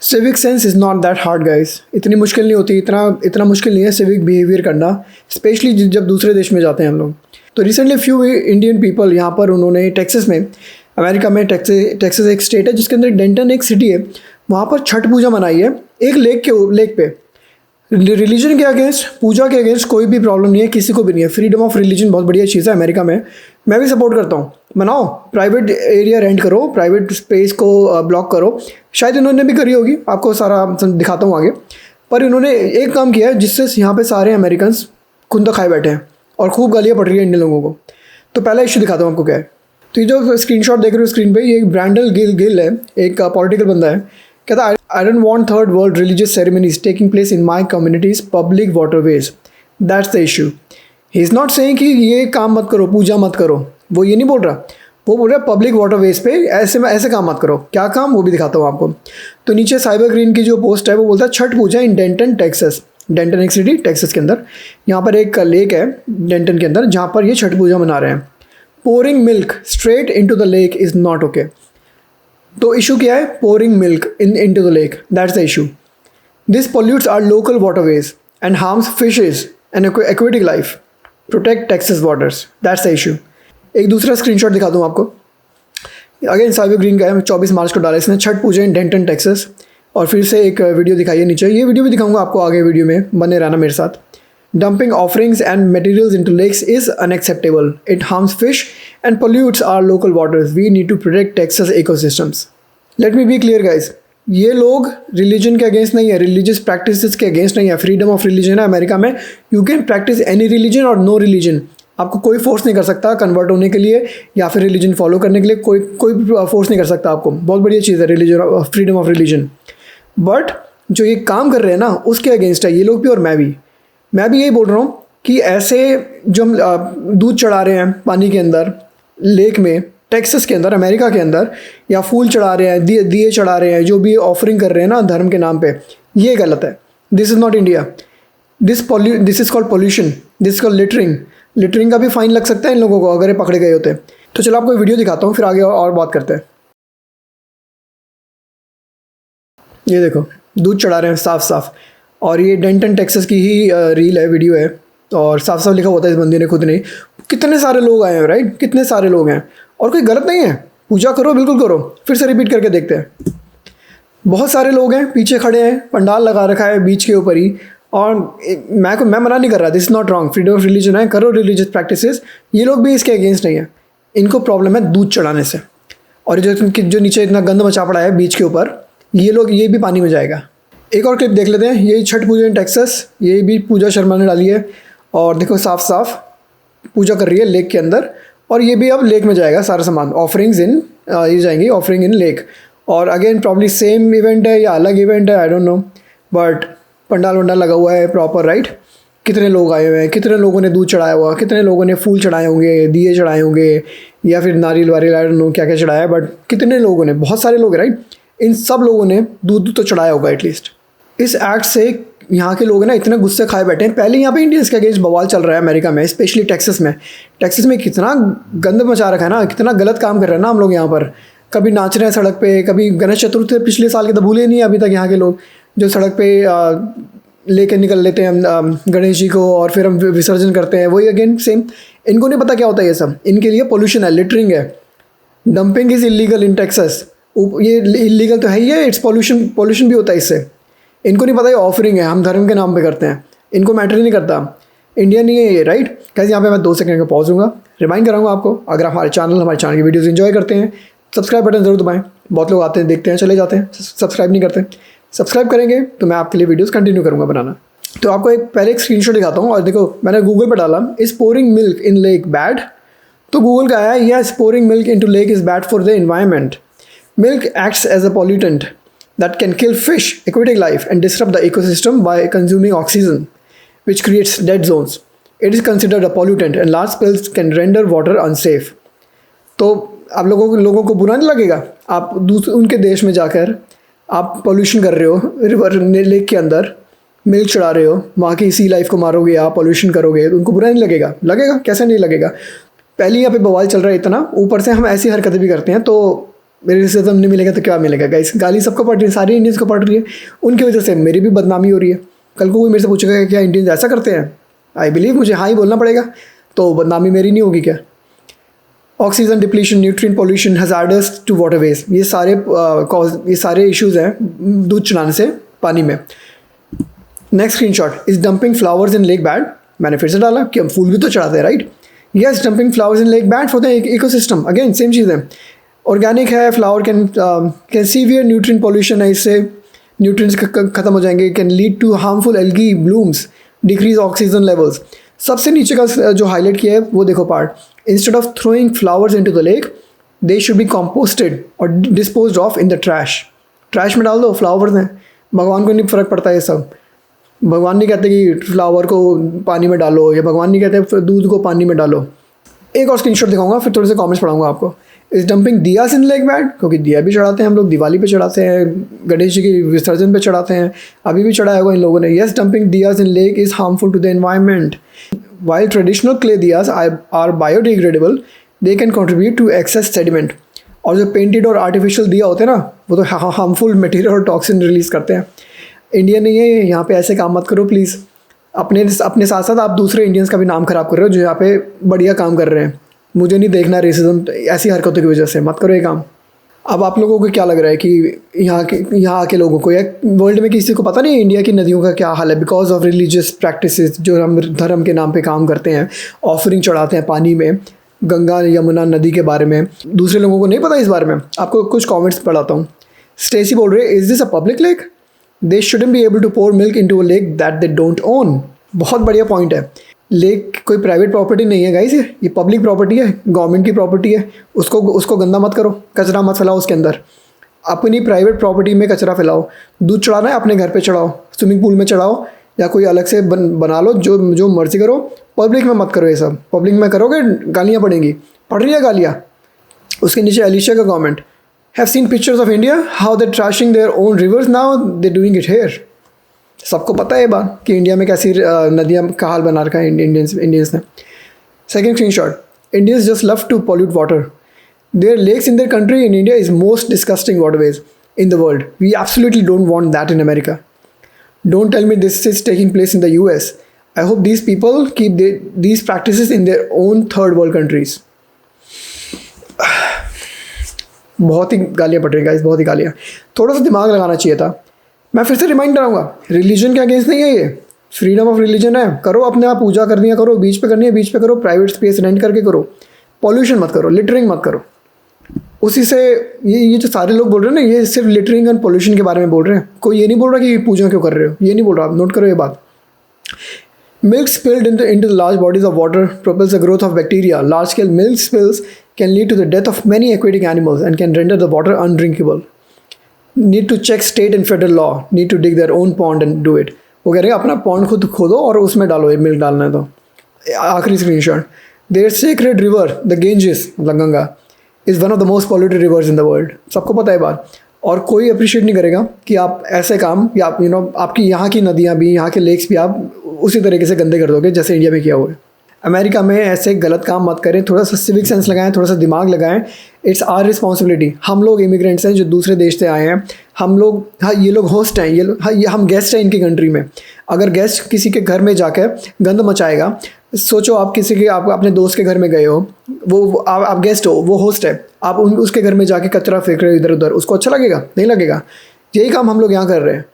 Civic sense is not that hard guys. इतनी मुश्किल नहीं होती, इतना इतना मुश्किल नहीं है सिविक बिहेवियर करना, स्पेशली जब दूसरे देश में जाते हैं हम लोग। तो रिसेंटली फ्यू इंडियन पीपल यहाँ पर उन्होंने टेक्सास में, अमेरिका में टेक्सास एक स्टेट है जिसके अंदर डेंटन एक सिटी है, वहाँ पर छठ पूजा मनाई है एक लेक पे। रिलीजन के अगेंस्ट, पूजा के अगेंस्ट कोई भी प्रॉब्लम नहीं है, किसी को भी नहीं है। फ्रीडम ऑफ रिलीजन बहुत बढ़िया चीज़ है अमेरिका में, मैं भी सपोर्ट करता हूँ। मनाओ, प्राइवेट एरिया रेंट करो, प्राइवेट स्पेस को ब्लॉक करो, शायद इन्होंने भी करी होगी, आपको सारा दिखाता हूँ आगे। पर इन्होंने एक काम किया है जिससे यहाँ पे सारे अमेरिकन खुंदा खाए बैठे हैं और खूब गालियाँ पड़ रही है इंडियन लोगों को। तो पहला इशू दिखाता हूँ आपको क्या है। तो ये जो स्क्रीनशॉट देख रहे हो स्क्रीन पे, ये ब्रैंडल गिल है, एक पॉलिटिकल बंदा है। कहता है I don't want third world religious ceremonies taking place in my communities public waterways, that's the issue. He is not saying कि ये काम मत करो, पूजा मत करो, वो ये नहीं बोल रहा। वो बोल रहा है पब्लिक वाटरवेज पे ऐसे काम मत करो। क्या काम, वो भी दिखाता हूँ आपको। तो नीचे साइबर ग्रीन की जो पोस्ट है वो बोलता है छठ पूजा इन डेंटन टेक्सास। डेंटन एक सिटी टेक्सास के अंदर, यहाँ पर एक लेक है डेंटन के अंदर जहाँ पर ये छठ पूजा मना रहे हैं। Pouring milk straight into the lake is not okay. तो इशू क्या है, pouring milk into the lake, that's the issue. This pollutes our local waterways and harms fishes and aquatic life, protect Texas waters, that's the issue. एक दूसरा screenshot दिखा दूँ आपको, again cyber green का है, 24 मार्च को डाला इसने, छठ पूजा इन डेंटन टेक्सास। और फिर से एक वीडियो दिखाई है नीचे, ये वीडियो भी दिखाऊंगा आपको आगे वीडियो में, बने रहना मेरे साथ। Dumping offerings and materials into lakes is unacceptable. It harms fish and pollutes our local waters. We need to protect Texas ecosystems. Let me be clear guys, ये लोग रिलीजन के अगेंस्ट नहीं है, रिलीजियस प्रैक्टिसेस के against नहीं है। Freedom of religion है America में, you can practice any religion और नो रिलीजन। आपको कोई फोर्स नहीं कर सकता कन्वर्ट होने के लिए या फिर रिलीजन फॉलो करने के लिए, कोई फोर्स नहीं कर सकता आपको। बहुत बढ़िया चीज़ है religion, freedom of religion. But जो ये काम कर रहे हैं ना उसके अगेंस्ट है ये लोग भी और मैं भी यही बोल रहा हूँ कि ऐसे जो हम दूध चढ़ा रहे हैं पानी के अंदर, लेक में, टेक्सास के अंदर, अमेरिका के अंदर, या फूल चढ़ा रहे हैं, दिए चढ़ा रहे हैं, जो भी ऑफरिंग कर रहे हैं ना धर्म के नाम पे, ये गलत है। This is not India. This is called pollution, this is called littering. Littering का भी फाइन लग सकता है इन लोगों को अगर ये पकड़े गए होते। तो चलो आपको वीडियो दिखाता हूँ, फिर आगे और बात करते हैं। ये देखो दूध चढ़ा रहे हैं साफ साफ, और ये डेंटन टेक्सास की ही रील है, वीडियो है, और साफ साफ लिखा होता है इस बंदे ने खुद नहीं। कितने सारे लोग आए हैं, राइट, कितने सारे लोग हैं, और कोई गलत नहीं है, पूजा करो, बिल्कुल करो। फिर से रिपीट करके देखते हैं। बहुत सारे लोग हैं, पीछे खड़े हैं, पंडाल लगा रखा है बीच के ऊपर ही, और मैं मना नहीं कर रहा, this is not wrong, freedom of religion है, करो रिलीजियस प्रैक्टिसेस। ये लोग भी इसके अगेंस्ट नहीं है, इनको प्रॉब्लम है दूध चढ़ाने से। और जो नीचे इतना गंद मचा पड़ा है बीच के ऊपर, ये भी पानी में जाएगा। एक और क्लिप देख लेते हैं, ये छठ पूजा इन टेक्सास, ये भी पूजा शर्मा ने डाली है, और देखो साफ साफ पूजा कर रही है लेक के अंदर, और ये भी अब लेक में जाएगा सारा सामान, ऑफरिंग्स इन, ये जाएंगी ऑफरिंग इन लेक। और अगेन प्रॉब्ली सेम इवेंट है या अलग इवेंट है, I don't know, but pandal वंडाल लगा हुआ है प्रॉपर, राइट। कितने लोग आए हुए हैं, कितने लोगों ने दूध चढ़ाया हुआ, कितने लोगों ने फूल चढ़ाए होंगे, दिए चढ़ाए होंगे, या फिर नारियल वारियल, आई डोंट नो क्या क्या चढ़ाया, बट कितने लोगों ने, बहुत सारे लोग, राइट। इन सब लोगों ने दूध तो चढ़ाया होगा एटलीस्ट। इस एक्ट से यहाँ के लोग ना इतने गुस्से खाए बैठे हैं। पहले यहाँ पे इंडियंस के अगेंस्ट बवाल चल रहा है अमेरिका में, स्पेशली टेक्सास में कितना गंद मचा रखा है ना, कितना गलत काम कर रहे हैं ना हम लोग यहाँ पर। कभी नाच रहे हैं सड़क पे, कभी गणेश चतुर्थी पिछले साल के तो भूले नहीं अभी तक यहाँ के लोग, जो सड़क पे लेके निकल लेते हैं गणेश जी को, और फिर हम विसर्जन करते हैं, वही अगेन सेम। इनको नहीं पता क्या होता है ये सब, इनके लिए पोल्यूशन है, लिटरिंग है, dumping is illegal in Texas. ये इलीगल तो है ही है, इट्स पोल्यूशन भी होता है इससे। इनको नहीं पता ये ऑफरिंग है, हम धर्म के नाम पे करते हैं, इनको मैटर ही नहीं करता। इंडिया नहीं है ये, राइट। कैसे यहाँ पे मैं 2 सेकंड का पॉज दूंगा, रिमाइंड कराऊंगा आपको, अगर हमारे चैनल की वीडियोस एंजॉय करते हैं, सब्सक्राइब बटन ज़रूर दबाएं। बहुत लोग आते हैं, देखते हैं, चले जाते हैं, सब्सक्राइब नहीं करते। सब्सक्राइब करेंगे तो मैं आपके लिए वीडियोस कंटिन्यू करूँगा बनाना। तो आपको पहले एक स्क्रीनशॉट दिखाता हूँ, और देखो मैंने गूगल पर डाला, is pouring milk in lake bad? तो गूगल का आया, yes, pouring milk into lake is bad for the environment. Milk acts as a pollutant that can kill fish, aquatic life, and disrupt the ecosystem by consuming oxygen, which creates dead zones. It is considered a pollutant, and large spills can render water unsafe. तो आप लोगों को बुरा नहीं लगेगा, आप उनके देश में जाकर आप पोल्यूशन कर रहे हो, रिवर लेक के अंदर मिल्क चढ़ा रहे हो, वहाँ की सी लाइफ को मारोगे, आप पोल्यूशन करोगे, तो उनको बुरा नहीं लगेगा? लगेगा, कैसे नहीं लगेगा। पहले यहाँ पे बवाल चल रहा है इतना, ऊपर से हम ऐसी हरकतें भी करते हैं, तो रेसिज्म नहीं मिलेगा तो क्या मिलेगा गाइस? गाली सबको पड़ रही है, सारी इंडियंस को पड़ रही है, उनकी वजह से मेरी भी बदनामी हो रही है। कल को कोई मेरे से पूछेगा कि क्या इंडियंस ऐसा करते हैं, आई बिलीव मुझे हाँ ही बोलना पड़ेगा, तो बदनामी मेरी नहीं होगी क्या? Oxygen depletion, nutrient pollution, hazardous to waterways, ये सारे इश्यूज़ हैं दूध चढ़ाने से पानी में। Next screenshot, is dumping flowers in lake bad? मैंने फिर से डाला कि हम फूल भी तो चढ़ाते हैं, right? Yes, dumping flowers in lake bad for the ecosystem. Again same चीज़ है, ऑर्गेनिक है, flower can severe nutrient pollution है, इससे न्यूट्रिएंट्स खत्म हो जाएंगे, can lead to harmful algae blooms, decrease oxygen levels. सबसे नीचे का जो हाईलाइट किया है वो देखो part, instead of throwing flowers into the lake they should be composted और disposed of in the trash में डाल दो, फ्लावर्स हैं, भगवान को नहीं फ़र्क पड़ता है सब। भगवान नहीं कहते कि फ्लावर को पानी में डालो, या भगवान नहीं कहते दूध को पानी में डालो। एक और स्क्रीनशॉट दिखाऊंगा, फिर थोड़े से कमेंट्स पढ़ाऊंगा आपको। इस dumping diyas in lake bad, क्योंकि दिया भी चढ़ाते हैं हम लोग, दिवाली पे चढ़ाते हैं, गणेश जी की विसर्जन पे चढ़ाते हैं, अभी भी चढ़ाया होगा इन लोगों ने। Yes, dumping diyas in lake is harmful to the environment. While traditional clay diyas are biodegradable, they can contribute to excess sediment. और जो पेंटेड और आर्टिफिशियल दिया होते हैं ना, वो तो हार्मफुल मटेरियल और टॉक्सिन रिलीज़ करते हैं। इंडिया नहीं है यहाँ पे, ऐसे काम मत करो प्लीज़। अपने साथ साथ आप दूसरे इंडियंस का भी नाम ख़राब कर रहे हो जो यहाँ पे बढ़िया काम कर रहे हैं। मुझे नहीं देखना रेसिज्म ऐसी हरकतों की वजह से, मत करो ये काम। अब आप लोगों को क्या लग रहा है कि यहाँ के लोगों को या वर्ल्ड में किसी को पता नहीं है इंडिया की नदियों का क्या हाल है? बिकॉज ऑफ रिलीजियस प्रैक्टिसेस जो हम धर्म के नाम पे काम करते हैं, ऑफरिंग चढ़ाते हैं पानी में, गंगा यमुना नदी के बारे में दूसरे लोगों को नहीं पता इस बारे में। आपको कुछ कॉमेंट्स पढ़ाता हूँ। स्टेसी बोल रहे, is this a public lake? They shouldn't be able to pour milk into a lake that they don't own. बहुत बढ़िया पॉइंट है। लेक कोई प्राइवेट प्रॉपर्टी नहीं है गाइस, ये पब्लिक प्रॉपर्टी है, गवर्नमेंट की प्रॉपर्टी है। उसको गंदा मत करो, कचरा मत फैलाओ उसके अंदर। अपनी प्राइवेट प्रॉपर्टी में कचरा फैलाओ। दूध चढ़ाना है अपने घर पे चढ़ाओ, स्विमिंग पूल में चढ़ाओ, या कोई अलग से बना लो, जो मर्जी करो। पब्लिक में मत करो ये सब। पब्लिक में करोगे गालियाँ पड़ेंगी। पड़ रही है गालियाँ। उसके नीचे एलिशा का comment, have seen pictures of India how they trashing their own rivers, now they doing it here. सबको पता है ये बात कि इंडिया में कैसी नदियाँ का हाल बना रखा है इंडियंस ने। Second screenshot, Indians just love to pollute water. Their lakes in their country in India is most disgusting waterways in the world. We absolutely don't want that in America. Don't tell me this is taking place in the US. I hope these people keep these practices in their own third world countries. बहुत ही गालियाँ पड़ रही हैं guys, बहुत ही गालियाँ। थोड़ा सा दिमाग लगाना चाहिए था। मैं फिर से रिमाइंड कराऊंगा, रिलीजन के अगेंस्ट नहीं है ये, फ्रीडम ऑफ रिलीजन है। करो अपने आप, पूजा करनी है करो, बीच पे करनी है बीच पे करो, प्राइवेट स्पेस रेंट करके करो, पॉल्यूशन मत करो, लिटरिंग मत करो। उसी से ये जो सारे लोग बोल रहे हैं ना, ये सिर्फ लिटरिंग एंड पॉल्यूशन के बारे में बोल रहे हैं। कोई ये नहीं बोल रहा कि पूजा क्यों कर रहे हो, ये नहीं बोल रहा। आप नोट करो ये बात। Milk spilled into the large bodies of water propels the growth of bacteria. Large-scale milk spills can lead to the death of many aquatic animals and can render the water undrinkable. Need to check state and federal law. Need to dig their own pond and do it. वो कह रहे हैं अपना pond खुद खोदो और उसमें डालो, ये मिल्क डालना है तो। आखिरी screenshot, their sacred river the Ganges, मतलब Ganga, is one of the most polluted rivers in the world. सबको पता है बात, और कोई अप्रिशिएट नहीं करेगा कि आप ऐसे काम, या आप आपकी यहाँ की नदियाँ भी, यहाँ के लेक्स भी आप उसी तरीके से गंदे कर दोगे जैसे इंडिया में किया हुआ है। अमेरिका में ऐसे गलत काम मत करें, थोड़ा सा सिविक सेंस लगाएं, थोड़ा सा दिमाग लगाएं। It's our responsibility. हम लोग इमिग्रेंट्स हैं जो दूसरे देश से आए हैं, हम लोग, हाँ ये लोग होस्ट हैं, ये हम गेस्ट हैं इनकी कंट्री में। अगर गेस्ट किसी के घर में जाकर गंद मचाएगा, सोचो आप किसी के, आप अपने दोस्त के घर में गए हो, वो आप गेस्ट हो, वो होस्ट है, आप उसके घर में जाके कचरा फेंक रहे हो इधर उधर, उसको अच्छा लगेगा? नहीं लगेगा। यही काम हम लोग यहाँ कर रहे हैं।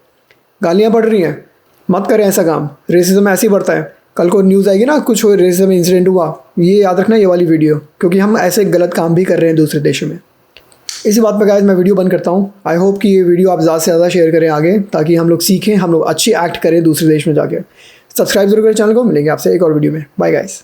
गालियाँ पड़ रही हैं, मत करें ऐसा काम। रेसिज्म ऐसे ही बढ़ता है। कल को न्यूज़ आएगी ना कुछ हो रेसिज्म इंसिडेंट हुआ, ये याद रखना ये वाली वीडियो, क्योंकि हम ऐसे गलत काम भी कर रहे हैं दूसरे देशों में। इसी बात पर गाइस मैं वीडियो बंद करता हूँ। आई होप कि ये वीडियो आप ज़्यादा से ज़्यादा शेयर करें आगे, ताकि हम लोग सीखें, हम लोग अच्छी एक्ट करें दूसरे देश में जाके। सब्सक्राइब जरूर करें चैनल को। मिलेंगे आपसे एक और वीडियो में। Bye guys.